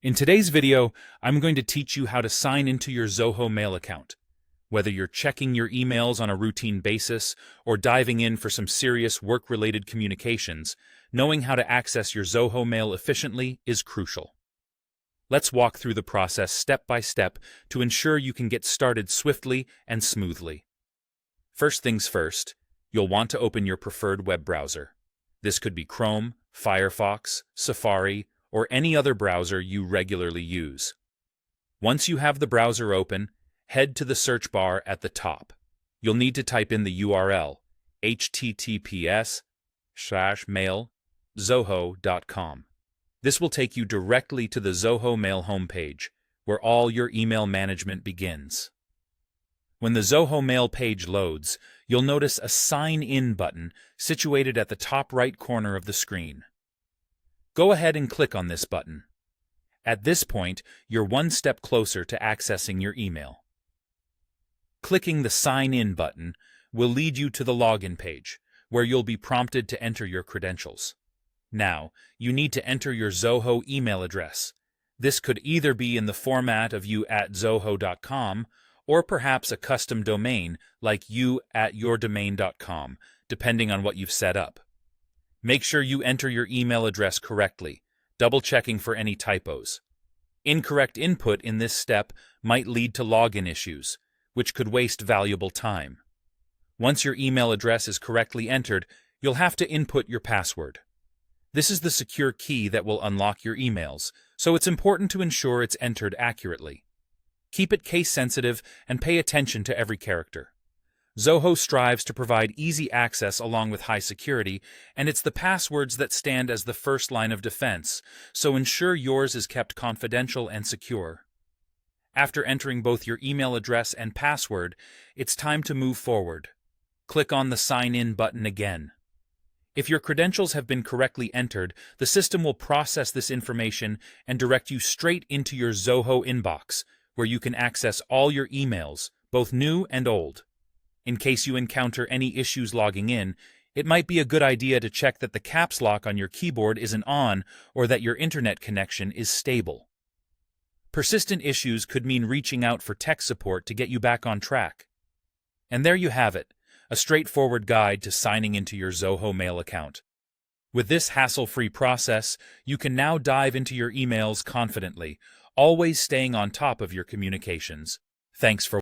In today's video, I'm going to teach you how to sign into your Zoho Mail account. Whether you're checking your emails on a routine basis or diving in for some serious work-related communications, knowing how to access your Zoho Mail efficiently is crucial. Let's walk through the process step by step to ensure you can get started swiftly and smoothly. First things first, you'll want to open your preferred web browser. This could be Chrome, Firefox, Safari, or any other browser you regularly use. Once you have the browser open, head to the search bar at the top. You'll need to type in the URL https://mail.zoho.com. This will take you directly to the Zoho Mail homepage, where all your email management begins. When the Zoho Mail page loads, you'll notice a Sign In button situated at the top right corner of the screen. Go ahead and click on this button. At this point, you're one step closer to accessing your email. Clicking the Sign In button will lead you to the login page, where you'll be prompted to enter your credentials. Now, you need to enter your Zoho email address. This could either be in the format of you@zoho.com or perhaps a custom domain like you@yourdomain.com, depending on what you've set up. Make sure you enter your email address correctly, double-checking for any typos. Incorrect input in this step might lead to login issues, which could waste valuable time. Once your email address is correctly entered, you'll have to input your password. This is the secure key that will unlock your emails, so it's important to ensure it's entered accurately. Keep it case-sensitive and pay attention to every character. Zoho strives to provide easy access along with high security, and it's the passwords that stand as the first line of defense, so ensure yours is kept confidential and secure. After entering both your email address and password, it's time to move forward. Click on the Sign In button again. If your credentials have been correctly entered, the system will process this information and direct you straight into your Zoho inbox, where you can access all your emails, both new and old. In case you encounter any issues logging in, it might be a good idea to check that the caps lock on your keyboard isn't on or that your internet connection is stable. Persistent issues could mean reaching out for tech support to get you back on track. And there you have it, a straightforward guide to signing into your Zoho Mail account. With this hassle-free process, you can now dive into your emails confidently, always staying on top of your communications. Thanks for